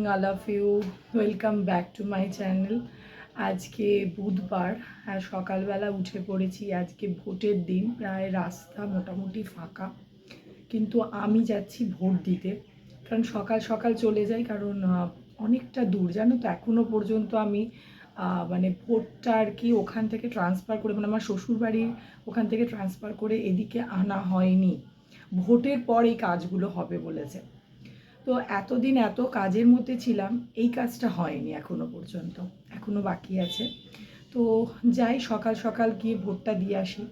all of you. Welcome back to my channel. আজকে বুধবার আর সকালবেলা উঠে পড়েছি। আজকে ভোটের দিন, প্রায় রাস্তা মোটামুটি ফাঁকা, কিন্তু আমি যাচ্ছি ভোট দিতে। কারণ সকাল সকাল চলে যাই, কারণ অনেকটা দূর জানো তো। এখনও পর্যন্ত আমি মানে ভোটটা আর কি ওখান থেকে ট্রান্সফার করে, মানে আমার শ্বশুরবাড়ির ওখান থেকে ট্রান্সফার করে এদিকে আনা হয়নি। ভোটের পর এই কাজগুলো হবে বলেছে। তো এতদিন এত কাজের মধ্যে ছিলাম, এই কাজটা হয়নি এখনো পর্যন্ত, এখনো বাকি আছে। তো যাই, সকাল সকাল গিয়ে ভোটটা দিয়ে আসি।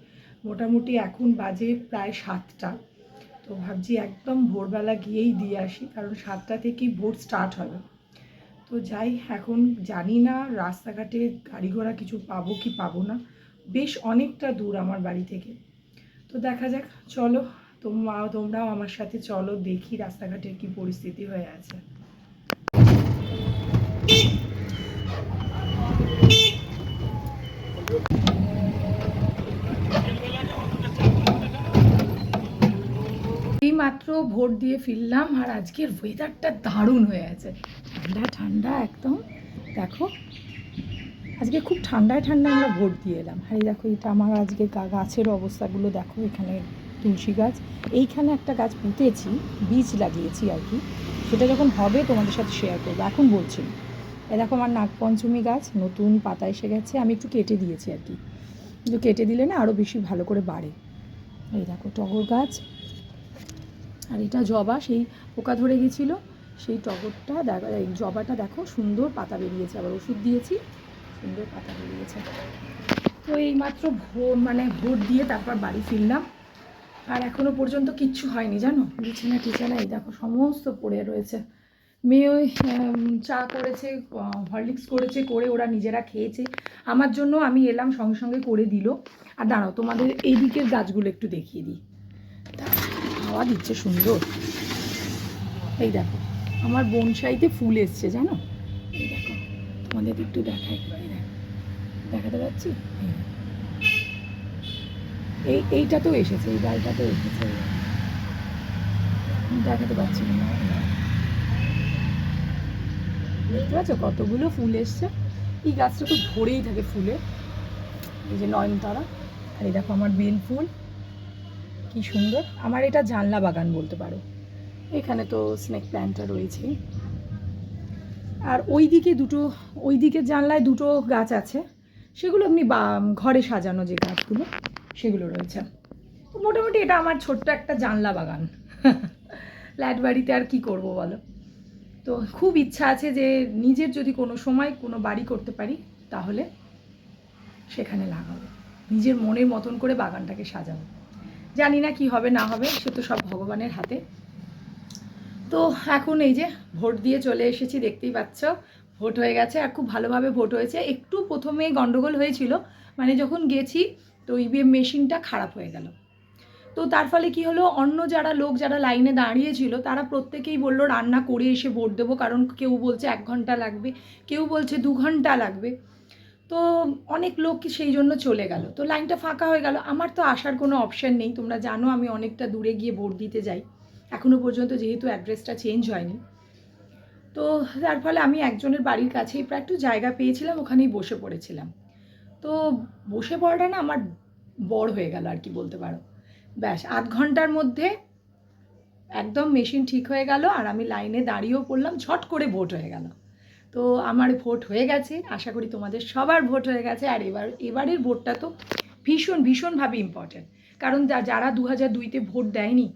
মোটামুটি এখন বাজে প্রায় 7টা। তো ভাবছি একদম ভোরবেলা গিয়েই দিয়ে আসি, কারণ 7টা থেকেই ভোট স্টার্ট হবে। তো যাই, এখন জানি না রাস্তাঘাটে গাড়ি ঘোড়া কিছু পাবো কি পাবো না। বেশ অনেকটা দূর আমার বাড়ি থেকে। তো দেখা যাক, চলো তোমরাও আমার সাথে চলো, দেখি রাস্তাঘাটের কি পরিস্থিতি হয়ে আছে। এই মাত্র ভোট দিয়ে ফিরলাম, আর আজকের ওয়েদারটা দারুণ হয়ে আছে, ঠান্ডা ঠান্ডা একদম। দেখো আজকে খুব ঠান্ডায় ঠান্ডায় আমরা ভোট দিয়ে এলাম। আর এই দেখো, এটা আমার আজকে গাছের অবস্থাগুলো দেখো। এখানে তুলসী গাছ, এইখানে একটা গাছ পুঁতেছি, বীজ লাগিয়েছি আর কি। সেটা যখন হবে তোমাদের সাথে শেয়ার করবো, এখন বলছি না। এ দেখো আমার নাগপঞ্চমী গাছ, নতুন পাতা এসে গেছে। আমি একটু কেটে দিয়েছি আর কি, কিন্তু কেটে দিলে না আরও বেশি ভালো করে বাড়ে। এই দেখো টগর গাছ, আর এটা জবা, সেই পোকা ধরে গেছিলো সেই টগরটা দেখো, এই জবাটা দেখো সুন্দর পাতা বেরিয়েছে, আবার ওষুধ দিয়েছি, সুন্দর পাতা বেরিয়েছে। তো এইমাত্র ভোট দিয়ে তারপর বাড়ি ফিরলাম, আর এখনও পর্যন্ত কিচ্ছু হয়নি জানো। বিছানা টিছানা এই দেখো সমস্ত পড়ে রয়েছে। মেয়ে ওই চা করেছে, হরলিক্স করেছে, করে ওরা নিজেরা খেয়েছে। আমার জন্য আমি এলাম, সঙ্গে সঙ্গে করে দিল। আর দাঁড়াও, তোমাদের এই দিকের গাছগুলো একটু দেখিয়ে দিই। হাওয়া দিচ্ছে সুন্দর। এই দেখো আমার বনসাইতে ফুল এসছে জানো। এই দেখো তোমাদের একটু দেখাই, দেখাতে পাচ্ছি। এইটাতেও এসেছে, এই ডালটাতেও এসেছে, দেখাতে পাচ্ছি না। দেখতে পাচ্ছ কতগুলো ফুল এসছে। এই গাছটা তো ভরেই থাকে ফুলে। এই যে নয়নতারা, আর এই দেখো আমার বেল ফুল, কি সুন্দর। আমার এটা জানলা বাগান বলতে পারো। এখানে তো স্নেক প্ল্যান্টটা রয়েছে। আর ওই দিকের জানলায় দুটো গাছ আছে, সেগুলো এমনি ঘরে সাজানো যে গাছগুলো, সেগুলো রয়েছে। তো মোটামুটি এটা আমার ছোট্ট একটা জানলা বাগান। ফ্ল্যাট বাড়িতে আর কি করব বলো। তো খুব ইচ্ছা আছে যে নিজের যদি কোনো সময় কোনো বাড়ি করতে পারি, তাহলে সেখানে লাগাবো, নিজের মনের মতন করে বাগানটাকে সাজাবো। জানি না কি হবে না হবে, সে তো সব ভগবানের হাতে। তো এখন এই যে ভোট দিয়ে চলে এসেছি, দেখতেই পাচ্ছ ভোট হয়ে গেছে, আর খুব ভালোভাবে ভোট হয়েছে। একটু প্রথমে গন্ডগোল হয়েছিল, মানে যখন গেছি তো ইভিএম মেশিনটা খারাপ হয়ে গেল। তো তার ফলে কি হলো, অন্য যারা লাইনে দাঁড়িয়েছিল তারা প্রত্যেকেই বললো রান্না করে এসে ভোট দেবো, কারণ কেউ বলছে 1 ঘন্টা লাগবে, কেউ বলছে 2 ঘন্টা লাগবে। তো অনেক লোক সেই জন্য চলে গেল, তো লাইনটা ফাঁকা হয়ে গেল। আমার তো আসার কোনো অপশান নেই, তোমরা জানো আমি অনেকটা দূরে গিয়ে ভোট দিতে যাই এখনও পর্যন্ত, যেহেতু অ্যাড্রেসটা চেঞ্জ হয়নি। তো তার ফলে আমি একজনের বাড়ির কাছেই প্রায় একটু জায়গা পেয়েছিলাম, ওখানেই বসে পড়েছিলাম। তো বসে পড়াটা না আমার বড় হয়ে গেল আর কি বলতে পারো। ব্যাস 8 ঘন্টার মধ্যে একদম মেশিন ঠিক হয়ে গেল, আর আমি লাইনে দাঁড়িয়েও পড়লাম, ঝট করে ভোট হয়ে গেল। তো আমার ভোট হয়ে গেছে, আশা করি তোমাদের সবার ভোট হয়ে গেছে। আর এবারের ভোটটা তো ভীষণভাবে ইম্পর্টেন্ট, কারণ যারা 2002-তে ভোট দেয়নি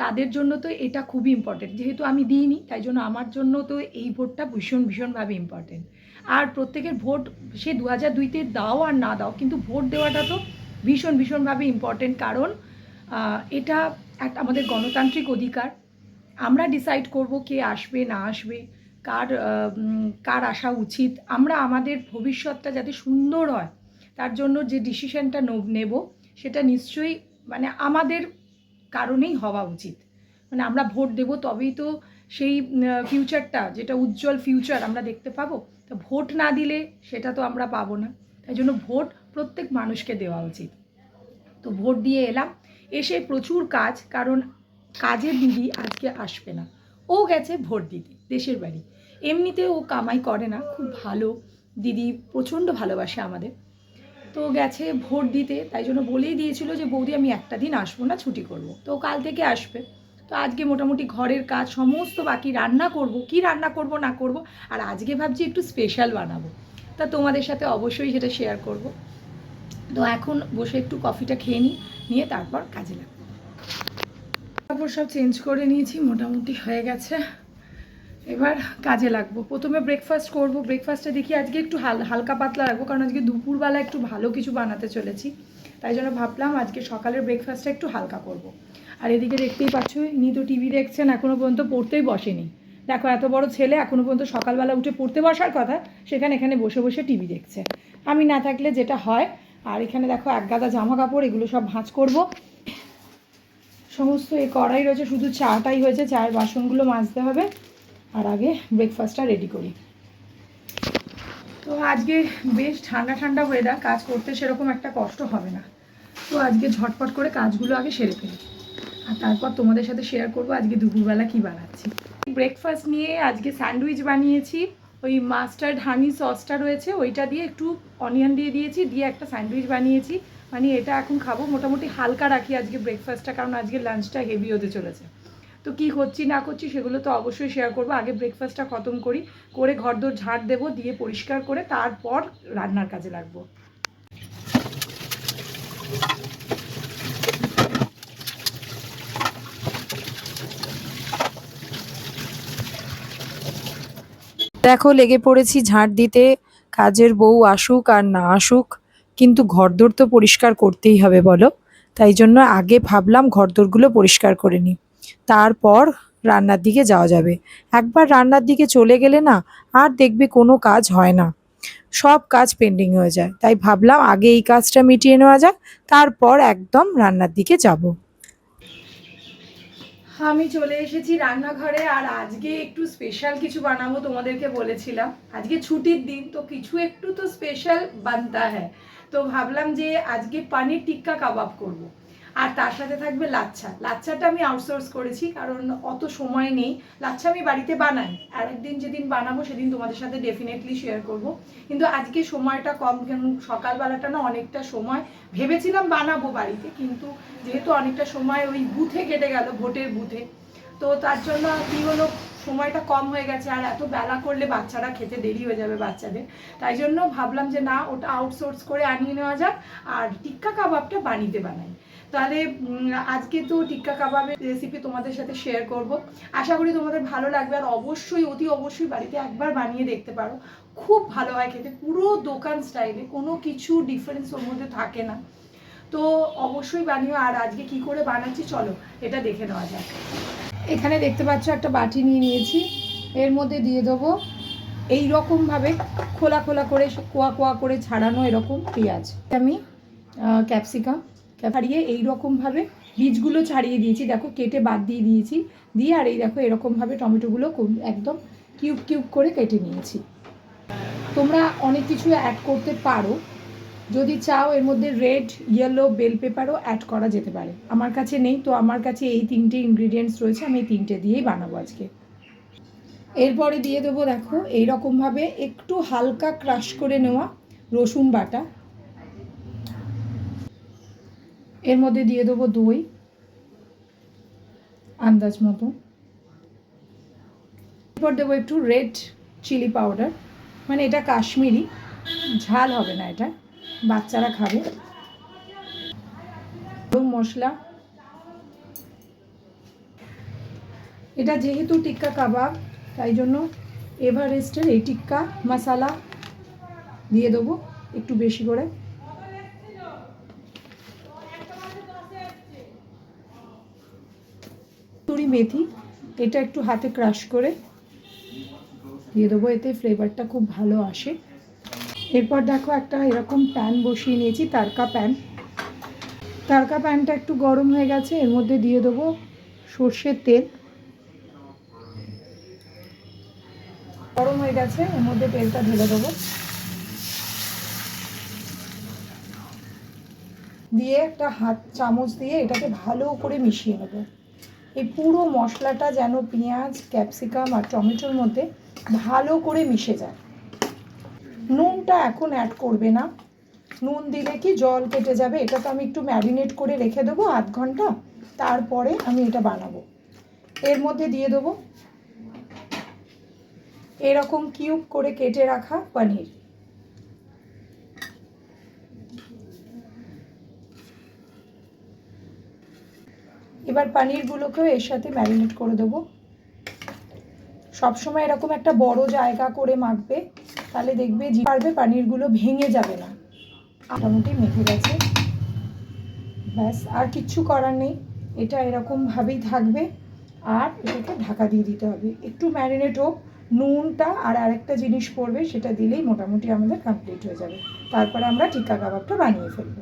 তাদের জন্য তো এটা খুবই ইম্পর্টেন্ট। যেহেতু আমি দিইনি, তাই জন্য আমার জন্য তো এই ভোটটা ভীষণভাবে ইম্পর্টেন্ট। আর প্রত্যেকের ভোট, সে 2002-তে দাও আর না দাও, কিন্তু ভোট দেওয়াটা তো ভীষণভাবে ইম্পর্টেন্ট। কারণ এটা একটা আমাদের গণতান্ত্রিক অধিকার। আমরা ডিসাইড করব কে আসবে না আসবে, কার আসা উচিত। আমরা আমাদের ভবিষ্যৎটা যাতে সুন্দর হয়, তার জন্য যে ডিসিশনটা নেব সেটা নিশ্চয়ই মানে আমাদের কারণেই হওয়া উচিত। মানে আমরা ভোট দেব তবেই তো সেই ফিউচারটা, যেটা উজ্জ্বল ফিউচার আমরা দেখতে পাবো। তো ভোট না দিলে সেটা তো আমরা পাবো না। তাই জন্য ভোট প্রত্যেক মানুষকে দেওয়া উচিত। তো ভোট দিয়ে এলাম, এসে প্রচুর কাজ, কারণ কাজের দিদি আজকে আসবে না, ও গেছে ভোট দিতে দেশের বাড়ি। এমনিতে ও কামাই করে না, খুব ভালো দিদি, প্রচণ্ড ভালোবাসে আমাদের। তো গেছে ভোট দিতে, তাই জন্য বলেই দিয়েছিল যে বৌদি আমি একটা দিন আসবো না, ছুটি করব। তো কাল থেকে আসবে। তো আজকে মোটামুটি ঘরের কাজ সমস্ত বাকি, রান্না করব, কি রান্না করব না করব। আর আজকে ভাবছি একটু স্পেশাল বানাবো, তা তোমাদের সাথে অবশ্যই সেটা শেয়ার করব। তো এখন বসে একটু কফিটা খেয়ে নিয়ে তারপর কাজে লাগবো। তারপর সব চেঞ্জ করে নিয়েছি, মোটামুটি হয়ে গেছে, এবার কাজে লাগবো। প্রথমে ব্রেকফাস্ট করব, ব্রেকফাস্টে দেখি আজকে একটু হালকা পাতলা রাখবো, কারণ আজকে দুপুরবেলা একটু ভালো কিছু বানাতে চলেছি। তাই জন্য ভাবলাম আজকে সকালের ব্রেকফাস্টটা একটু হালকা করব। আর এদিকে দেখতেই পাচ্ছ, ইনি তো টিভি দেখছেন, এখনও পর্যন্ত পড়তেই বসেনি। দেখো এত বড় ছেলে, এখনও পর্যন্ত সকালবেলা উঠে পড়তে বসার কথা, এখানে বসে বসে টিভি দেখছে। আমি না থাকলে যেটা হয়। আর এখানে দেখো এক গাদা জামা কাপড়, এগুলো সব ভাঁজ করব। সমস্ত এই কড়াই রয়েছে, শুধু চাটাই হয়েছে, চায়ের বাসনগুলো মাজতে হবে। আর আগে ব্রেকফাস্টটা রেডি করি। তো আজকে বেশ ঠান্ডা ঠান্ডা ওয়েদার, কাজ করতে সেরকম একটা কষ্ট হবে না। তো আজকে ঝটপট করে কাজগুলো আগে সেরে ফেলি, আর তারপর তোমাদের সাথে শেয়ার করব আজকে দুপুরবেলা কি বানাচ্ছি। ব্রেকফাস্ট নিয়ে আজকে স্যান্ডউইচ বানিয়েছি। ওই মাস্টার্ড হানি সসটা রয়েছে, ওইটা দিয়ে একটু অনিয়ন দিয়ে দিয়েছি, দিয়ে একটা স্যান্ডউইচ বানিয়েছি। মানে এটা এখন খাবো, মোটামুটি হালকা রাখি আজকে ব্রেকফাস্টটা, কারণ আজকে লাঞ্চটা হেভি হতে চলেছে। তো কী করছি না করছি সেগুলো তো অবশ্যই শেয়ার করবো। আগে ব্রেকফাস্টটা খতম করি, করে ঘরদোর ঝাড় দেবো, দিয়ে পরিষ্কার করে তারপর রান্নার কাজে লাগবো। দেখো লেগে পড়েছি ঝাঁট দিতে, কাজের বউ আসুক আর না আসুক, কিন্তু ঘরদোর তো পরিষ্কার করতেই হবে বলো। তাই জন্য আগে ভাবলাম ঘরদোরগুলো পরিষ্কার করে নিই, তারপর রান্নার দিকে যাওয়া যাবে। একবার রান্নার দিকে চলে গেলে না আর দেখবে কোনো কাজ হয় না, সব কাজ পেন্ডিং হয়ে যায়। তাই ভাবলাম আগে এই কাজটা মিটিয়ে নেওয়া যাক, তারপর একদম রান্নার দিকে যাব। আমি চলে এসেছি রান্নাঘরে, আর আজকে একটু স্পেশাল কিছু বানাবো, তোমাদেরকে বলেছিলাম আজকে ছুটির দিন, তো কিছু একটু তো স্পেশাল বানতা হ্যায়। তো ভাবলাম যে আজকে পানির টিক্কা কাবাব করব। আর তার সাথে থাকবে লাচ্ছা। লাচ্ছাটা আমি আউটসোর্স করেছি, কারণ অত সময় নেই। লাচ্ছা আমি বাড়িতে বানাই, আর একদিন যেদিন বানাবো সেদিন তোমাদের সাথে ডেফিনেটলি শেয়ার করব। কিন্তু আজকে সময়টা কম, কেন সকালবেলাটা না অনেকটা সময় ভেবেছিলাম বানাবো বাড়িতে, কিন্তু যেহেতু অনেকটা সময় ওই বুথে কেটে গেল, ভোটের বুথে, তো তার জন্য কী হলো, সময়টা কম হয়ে গেছে। আর এত বেলা করলে বাচ্চারা খেতে দেরি হয়ে যাবে বাচ্চাদের। তাই জন্য ভাবলাম যে না, ওটা আউটসোর্স করে আনিয়ে নেওয়া যাক, আর টিক্কা কাবাবটা বানাই। তাহলে আজকে তো টিক্কা কাবাবের রেসিপি তোমাদের সাথে শেয়ার করব। আশা করি তোমাদের ভালো লাগবে, আর অবশ্যই অতি অবশ্যই বাড়িতে একবার বানিয়ে দেখতে পারো, খুব ভালো হয় খেতে, পুরো দোকান স্টাইলে, কোনো কিছু ডিফারেন্স ওর মধ্যে থাকে না। তো অবশ্যই বানিও। আর আজকে কি করে বানাচ্ছি চলো এটা দেখে নেওয়া যাক। এখানে দেখতে পাচ্ছ একটা বাটি নিয়ে নিয়েছি, এর মধ্যে দিয়ে দেবো এই রকমভাবে খোলা খোলা করে, কোয়া কোয়া করে ছাড়ানো এরকম পেঁয়াজ। আমি ক্যাপসিকাম ছাড়িয়ে এইরকমভাবে বীজগুলো ছাড়িয়ে দিয়েছি, দেখো কেটে বাদ দিয়ে দিয়েছি, দিয়ে আর এই দেখো এরকমভাবে টমেটোগুলো একদম কিউব কিউব করে কেটে নিয়েছি। তোমরা অনেক কিছু অ্যাড করতে পারো, যদি চাও এর মধ্যে রেড ইয়েলো বেল পেপারও অ্যাড করা যেতে পারে। আমার কাছে নেই, তো আমার কাছে এই তিনটে ইনগ্রিডিয়েন্টস রয়েছে, আমি এই তিনটে দিয়েই বানাবো আজকে। এরপরে দিয়ে দেবো দেখো এইরকমভাবে একটু হালকা ক্রাশ করে নেওয়া রসুন বাটা, এর মধ্যে দিয়ে দেবো দই আন্দাজ মতো, এরপর দেবো একটু রেড চিলি পাউডার, মানে এটা কাশ্মীরি ঝাল হবে না, এটা বাচ্চারা খাবে। গরম মশলা, এটা যেহেতু টিক্কা কাবাব তাই জন্য এভারেস্টের এই টিক্কা মশলা দিয়ে দেবো একটু বেশি করে। কসুরি মেথি, এটা একটু হাতে ক্রাশ করে দিয়ে দেবো, এতে ফ্লেভারটা খুব ভালো আসে। এরপর দেখো একটা এরকম প্যান বসিয়ে নিয়েছি, তারকা প্যানটা একটু গরম হয়ে গেছে, এর মধ্যে দিয়ে দেবো সর্ষের তেল। গরম হয়ে গেছে, এর মধ্যে তেলটা ঢেলে দেবো, দিয়ে একটা হাত চামচ দিয়ে এটাকে ভালো করে মিশিয়ে নেবো। এই পুরো মশলাটা যেন পেঁয়াজ ক্যাপসিকাম আর টমেটোর মধ্যে ভালো করে মিশে যায়। নুনটা এখন অ্যাড করবে না, নুন দিলে কি জল কেটে যাবে। এটা তো আমি একটু ম্যারিনেট করে রেখে দেবো আধ ঘন্টা, তারপরে আমি এটা বানাবো। এর মধ্যে দিয়ে দেবো এরকম কিউব করে কেটে রাখা পনির। এবার পনিরগুলোকেও এর সাথে ম্যারিনেট করে দেবো। সবসময় এরকম একটা বড় জায়গা করে মাখবে, তাহলে দেখবে যে পারবে পনিরগুলো ভেঙে যাবে না। মোটামুটি মেখে গেছে, ব্যাস আর কিচ্ছু করার নেই। এটা এরকমভাবেই থাকবে, আর এটাকে ঢাকা দিয়ে দিতে হবে একটু ম্যারিনেট হোক। নুনটা আর আরেকটা জিনিস পড়বে, সেটা দিলেই মোটামুটি আমাদের কমপ্লিট হয়ে যাবে। তারপরে আমরা টিক্কা কাবাবটা বানিয়ে ফেলবো।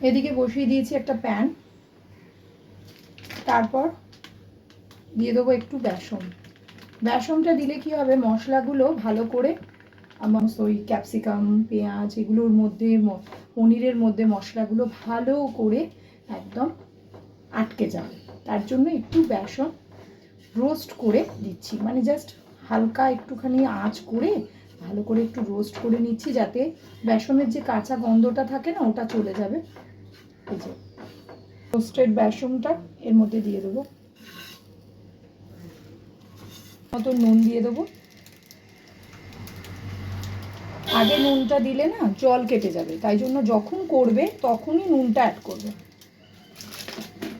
এদিকে বসিয়ে দিয়েছি একটা প্যান, তারপর দিয়ে দেবো একটু বেসন। বেসনটা দিলে কি হবে, মশলাগুলো ভালো করে আমার ওই ক্যাপসিকাম, পেঁয়াজ এগুলোর মধ্যে, পনিরের মধ্যে মশলাগুলো ভালো করে একদম আটকে যাবে। তার জন্য একটু বেসন রোস্ট করে দিচ্ছি, মানে জাস্ট হালকা একটুখানি আঁচ করে ভালো করে একটু রোস্ট করে নিচ্ছি, যাতে বেসনের যে কাঁচা গন্ধটা থাকে না, ওটা চলে যাবে। এই যে রোস্টেড বেসনটা এর মধ্যে দিয়ে দেবো, মতো নুন দিয়ে দেবো। আগে নুনটা দিলে না জল কেটে যাবে, তাই জন্য যখন করবে তখনই নুনটা অ্যাড করবে,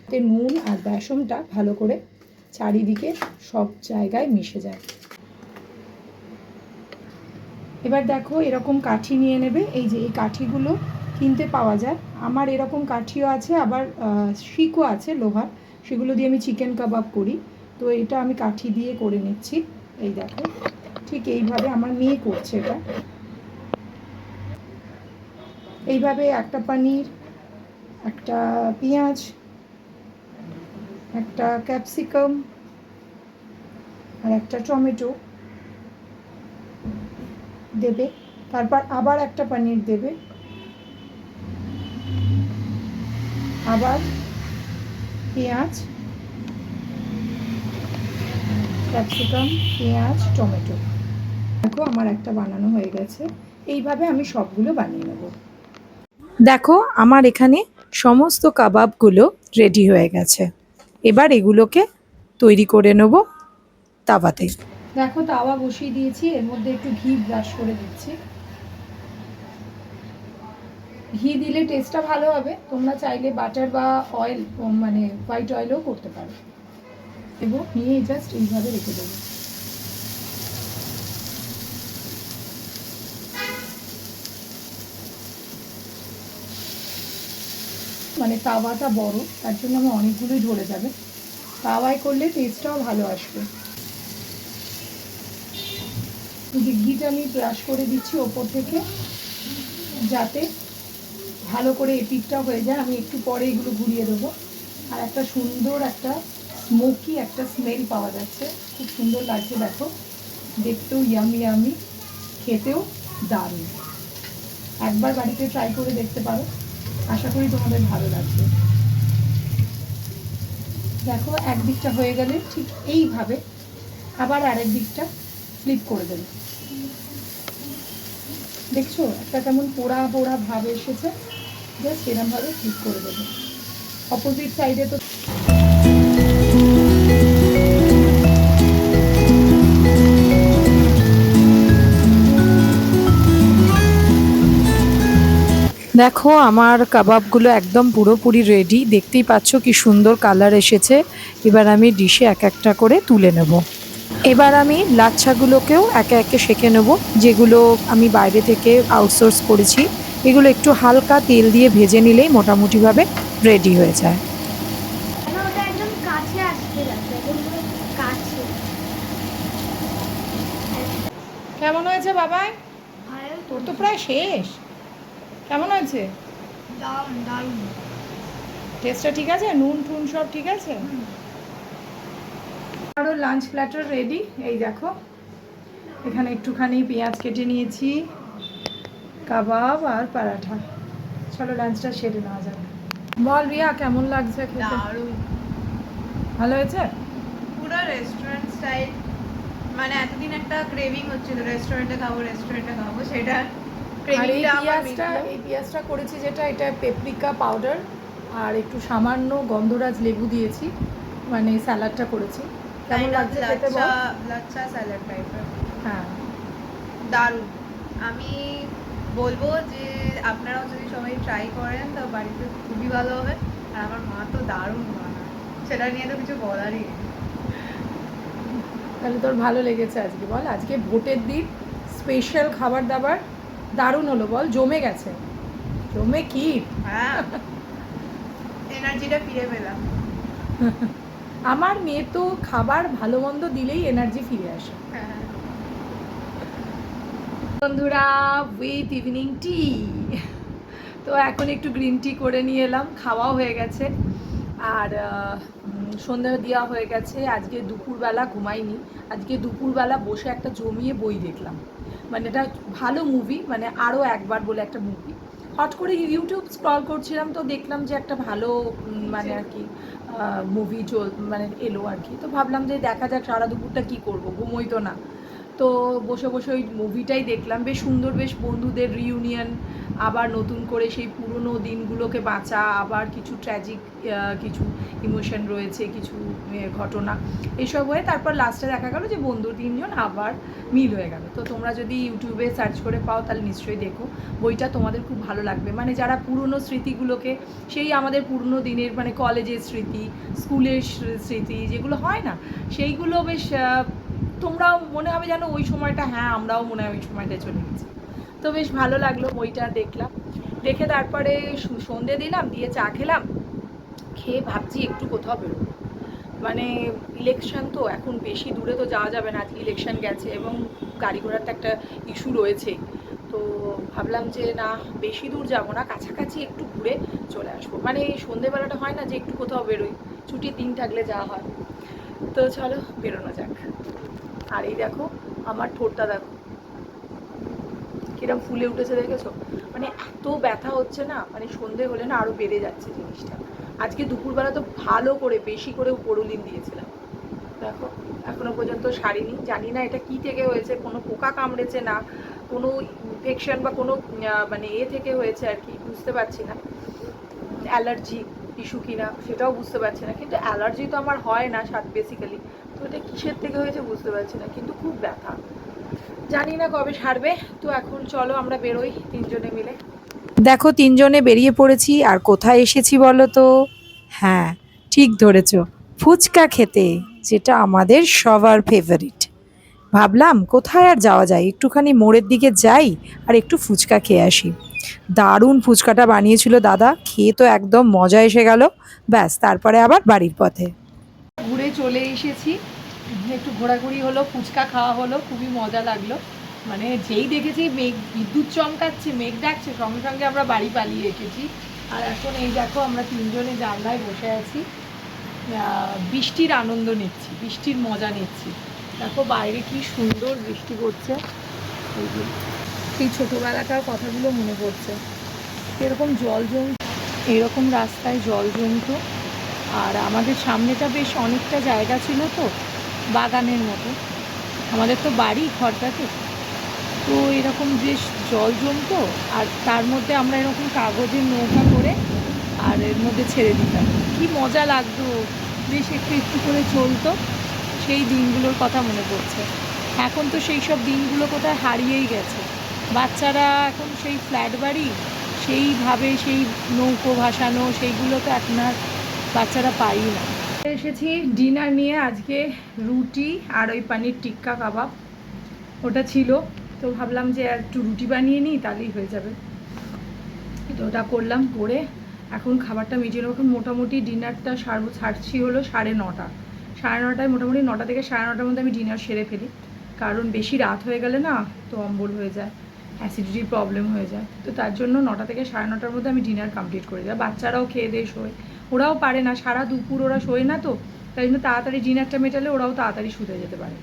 তে নুন আর বেসনটা ভালো করে চারিদিকে সব জায়গায় মিশে যায়। এবার দেখো এরকম কাঠি নিয়ে নেবে। এই যে এই কাঠিগুলো কিনতে পাওয়া যায়, আমার এরকম কাঠিও আছে, আবার শিকও আছে লোহার, সেগুলো দিয়ে আমি চিকেন কাবাব করি। তো এটা আমি কাঠি দিয়ে করে নিচ্ছি। এই দেখো ঠিক এইভাবে আমার মেয়ে করছে এটা। এইভাবে একটা পনির, একটা পেঁয়াজ, একটা ক্যাপসিকাম আর একটা টমেটো দেবে, তারপর আবার একটা পনির দেবে, আবার পেঁয়াজ, ক্যাপসিকাম, পেঁয়াজ, টমেটো। দেখো আমার একটা বানানো হয়ে গেছে। এইভাবে আমি সবগুলো বানিয়ে নেব। দেখো আমার এখানে সমস্ত কাবাবগুলো রেডি হয়ে গেছে। এবার এগুলোকে তৈরি করে নেব তাওয়াতে। দেখো তাওয়া বসিয়ে দিয়েছি, এর মধ্যে একটু ঘি ব্রাশ করে দিচ্ছি। ঘি দিলে টেস্টটা ভালো হবে, তোমরা চাইলে বাটার বা অয়েল, মানে হোয়াইট অয়েলও করতে পারো। এবং নিয়ে জাস্ট এইভাবে রেখে দেবো। মানে তাওয়াটা বড়, তার জন্য আমার অনেকগুলোই ধরে যাবে। তাওয়ায় করলে টেস্টটাও ভালো আসবে। যে ঘিটা আমি ব্রাশ করে দিচ্ছি ওপর থেকে, যাতে ভালো করে এপিটটা হয়ে যায়। আমি একটু পরে এগুলো ঘুরিয়ে দেবো। আর একটা সুন্দর একটা স্মোকি একটা স্মেল পাওয়া যাচ্ছে, খুব সুন্দর লাগছে। দেখো দেখতেও ইয়ামি ইয়ামি, খেতেও দারুণ। একবার বাড়িতে ট্রাই করে দেখতে পারো, আশা করি তোমাদের ভালো লাগবে। দেখো একদিকটা হয়ে গেলে ঠিক এইভাবে আবার আরেক দিকটা ফ্লিপ করে দেবে। দেখছো একটা কেমন পোড়া পোড়া ভাব এসেছে, জাস্ট এরমভাবে ফ্লিপ করে দেবে। অপোজিট সাইডে তো দেখো আমার কাবাবগুলো একদম পুরোপুরি রেডি, দেখতেই পাচ্ছ কি সুন্দর কালার এসেছে। এবার আমি ডিশে এক একটা করে তুলে নেব। এবার আমি লাচ্ছাগুলোকেও একে একে সেঁকে নেব, যেগুলো আমি বাইরে থেকে আউটসোর্স করেছি। এগুলো একটু হালকা তেল দিয়ে ভেজে নিলেই মোটামুটিভাবে রেডি হয়ে যায়। ওটা একদম কাছে আসতে লাগবে, একদম পুরো কাছে। কেমন হয়েছে বাবাই? তোর তো প্রায় শেষ। কেমন হয়েছে? দারুণ। টেস্টটা ঠিক আছে? নুন টুন সব ঠিক আছে? আরও লাঞ্চ প্ল্যাটার রেডি। এই দেখো এখানে একটুখানি পেঁয়াজ কেটে নিয়েছি, কাবাব আর পরাঠা। চলো লাঞ্চটা সেরে নেওয়া যাবে। বল রিয়া কেমন লাগছে খেতে? দারুণ, ভালো হয়েছে? পুরো রেস্টুরেন্ট স্টাইল, মানে এতদিন একটা ক্রেভিং হচ্ছিল রেস্টুরেন্টে খাবো সেটা আর এই ক্রেভিংটা আমার পেঁয়াজটা করেছি যেটা, এটা পেপরিকা পাউডার আর একটু সামান্য গন্ধরাজ লেবু দিয়েছি, মানে স্যালাডটা করেছি। কেমন লাগছে খেতে বল? লাচ্ছা স্যালাড টাইপের, হ্যাঁ, দারুণ। আমি বলবো যে আপনারাও যদি সবাই ট্রাই করেন তো বাড়িতে খুবই ভালো হবে। আর আমার মা তো দারুণ বানায়, সেটা নিয়ে তো কিছু বলারই নেই। তাহলে তোর ভালো লেগেছে আজকে বল? আজকে ভোটের দিন স্পেশাল খাবার দাবার দারুণ হলো বল, জমে গেছে, জমে কি। হ্যাঁ, এনার্জিটা ফিরে পেলাম। আমার মেয়ে তো খাবার ভালো মন্দ দিলেই এনার্জি ফিরে আসে। হ্যাঁ, বন্ধুরা, উইথ ইভিনিং টি। তো এখন একটু গ্রিন টি করে নিয়ে এলাম, খাওয়াও হয়ে গেছে আর সন্ধ্যা দেওয়া হয়ে গেছে। আজকে দুপুরবেলা ঘুমাইনি, আজকে দুপুরবেলা বসে একটা জমিয়ে বই দেখলাম, মানে এটা ভালো মুভি, মানে আরও একবার বলে একটা মুভি। হট করে ইউটিউব স্ক্রল করছিলাম তো দেখলাম যে একটা ভালো মানে আর কি মুভি মানে এলো আর কি। তো ভাবলাম যে দেখা যাক সারা দুপুরটা কী করবো, ঘুমোই তো না। তো বসে বসে ওই মুভিটাই দেখলাম, বেশ সুন্দর, বেশ বন্ধুদের রিউনিয়ন, আবার নতুন করে সেই পুরনো দিনগুলোকে বাঁচা, আবার কিছু ট্র্যাজিক কিছু ইমোশন রয়েছে, কিছু ঘটনা এসব হয়ে তারপর লাস্টে দেখা গেল যে বন্ধু তিনজন আবার মিল হয়ে গেল। তো তোমরা যদি ইউটিউবে সার্চ করে পাও তাহলে নিশ্চয়ই দেখো, বইটা তোমাদের খুব ভালো লাগবে। মানে যারা পুরনো স্মৃতিগুলোকে, সেই আমাদের পুরনো দিনের মানে কলেজের স্মৃতি, স্কুলের স্মৃতি যেগুলো হয় না, সেইগুলো বেশ তোমরাও মনে হবে যেন ওই সময়টা, হ্যাঁ আমরাও মনে হয় ওই সময়টায় চলে গেছি। তো বেশ ভালো লাগলো, বইটা দেখলাম, দেখে তারপরে সন্ধে দিলাম, দিয়ে চা খেলাম, খেয়ে ভাবছি একটু কোথাও বেরোবো। মানে ইলেকশন তো এখন বেশি দূরে তো যাওয়া যাবে না, আজকে ইলেকশন গেছে এবং গাড়ি ঘোড়ার তো একটা ইস্যু রয়েছে। তো ভাবলাম যে না, বেশি দূর যাবো না, কাছাকাছি একটু ঘুরে চলে আসবো। মানে এই সন্ধেবেলাটা হয় না যে একটু কোথাও বেরোই, ছুটির দিন থাকলে যাওয়া হয়। তো চলো বেরোনো যাক। আর এই দেখো আমার ঠোঁটটা দেখো কিরম ফুলে উঠেছে, দেখেছো? মানে এত ব্যথা হচ্ছে না, মানে সন্ধে হলে না আরও বেড়ে যাচ্ছে জিনিসটা। আজকে দুপুরবেলা তো ভালো করে বেশি করে উপরুলিন দিয়েছিলাম, দেখো এখনো পর্যন্ত সারিনি। জানি না এটা কি থেকে হয়েছে, কোনো পোকা কামড়েছে না কোনো ইনফেকশন বা কোনো মানে থেকে হয়েছে আর কি, বুঝতে পারছি না। অ্যালার্জি ইস্যু কিনা সেটাও বুঝতে পারছি না, কিন্তু অ্যালার্জি তো আমার হয় না বেসিক্যালি। তো এটা কিসের থেকে হয়েছে বুঝতে পারছি না, কিন্তু খুব ব্যথা, জানি না কবে সারবে। তো এখন চলো আমরা বেরোই তিনজনে মিলে। দেখো তিনজনে বেরিয়ে পড়েছি, আর কোথায় এসেছি বলো তো? হ্যাঁ, ঠিক ধরেছ, ফুচকা খেতে, যেটা আমাদের সবার ফেভারিট। ভাবলাম কোথায় আর যাওয়া যায়, একটুখানি মোড়ের দিকে যাই আর একটু ফুচকা খেয়ে আসি। দারুণ ফুচকাটা বানিয়েছিল দাদা, খেয়ে তো একদম মজা এসে গেল। ব্যাস তারপরে আবার বাড়ির পথে। ঘুরে চলে এসেছি, একটু ঘোরাঘুরি হলো, ফুচকা খাওয়া হলো, খুবই মজা লাগলো। মানে যেই দেখেছি মেঘ, বিদ্যুৎ চমকাচ্ছে, মেঘ ডাকছে, সঙ্গে সঙ্গে আমরা বাড়ি পালিয়ে এসেছি। আর এখন এই দেখো আমরা তিনজনে জানলায় বসে আছি, বৃষ্টির আনন্দ নিচ্ছি, বৃষ্টির মজা নিচ্ছি। দেখো বাইরে কি সুন্দর বৃষ্টি পড়ছে, এই যে সেই ছোটোবেলাকার কথাগুলো মনে পড়ছে। এরকম জল জম, এরকম রাস্তায় জল জমতো, আর আমাদের সামনেটা বেশ অনেকটা জায়গা ছিল তো, বাগানের মতো, আমাদের তো বাড়ি ঘরটাতে, তো এরকম বেশ জল জমতো। আর তার মধ্যে আমরা এরকম কাগজের নৌকা করে আর এর মধ্যে ছেড়ে দিতাম, কি মজা লাগতো, বেশ একটু একটু করে চলতো। সেই দিনগুলোর কথা মনে পড়ছে। এখন তো সেই সব দিনগুলো কোথায় হারিয়েই গেছে। বাচ্চারা এখন সেই ফ্ল্যাট বাড়ি, সেইভাবে সেই নৌকো ভাসানো, সেইগুলো তো এখন আর বাচ্চারা পাই না। এসেছি ডিনার নিয়ে, আজকে রুটি আর ওই পানির টিক্কা কাবাব ওটা ছিল, তো ভাবলাম যে একটু রুটি বানিয়ে নিই তাহলেই হয়ে যাবে। তো ওটা করলাম, করে এখন খাবারটা মিটিয়ে নেবো। এখন মোটামুটি ডিনারটা ছাড়ছি হলো 9:30, 9:30 মোটামুটি 9টা থেকে 9:30 মধ্যে আমি ডিনার সেরে ফেলি, কারণ বেশি রাত হয়ে গেলে না তো অম্বল হয়ে যায়, অ্যাসিডিটির প্রবলেম হয়ে যায়। তো তার জন্য 9টা থেকে 9:30 মধ্যে আমি ডিনার কমপ্লিট করে যাই। বাচ্চারাও খেয়ে দিয়ে শোয়, ওরাও পারে না, সারা দুপুর ওরা শোয় না, তো তাই জন্য তাড়াতাড়ি ডিনারটা মেটালে ওরাও তাড়াতাড়ি শুতে যেতে পারে।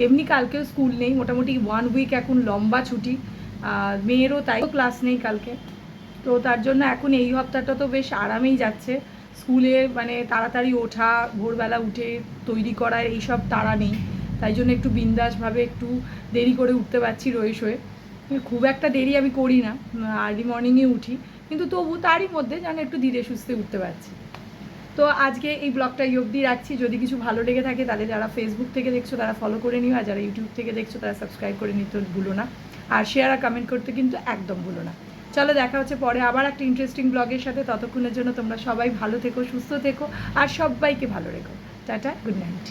এমনি কালকেও স্কুল নেই, মোটামুটি 1 উইক এখন লম্বা ছুটি, মেয়েরও তাই, ক্লাস নেই কালকে। তো তার জন্য এখন এই সপ্তাহটা তো বেশ আরামেই যাচ্ছে। স্কুলে মানে তাড়াতাড়ি ওঠা, ভোরবেলা উঠে তৈরি করার এইসব তাড়া নেই। তাই জন্য একটু বিন্দাসভাবে একটু দেরি করে উঠতে পারছি রয়ে শোয়ে। খুব একটা দেরি আমি করি না, আর্লি মর্নিংয়ে উঠি, কিন্তু তবু তারই মধ্যে যেন একটু ধীরে সুস্থে উঠতে পারছি। তো আজকে এই ব্লগটা এই অবধি রাখছি। যদি কিছু ভালো লেগে থাকে তাহলে যারা ফেসবুক থেকে দেখছো তারা ফলো করে নিও, আর যারা ইউটিউব থেকে দেখছো তারা সাবস্ক্রাইব করে নিতে ভুলো না, আর শেয়ার আর কমেন্ট করতে কিন্তু একদম ভুলো না। চলো দেখা হচ্ছে পরে আবার একটা ইন্টারেস্টিং ব্লগের সাথে। ততক্ষণের জন্য তোমরা সবাই ভালো থেকো, সুস্থ থেকো, আর সবাইকে ভালো রেখো। Tata, good night.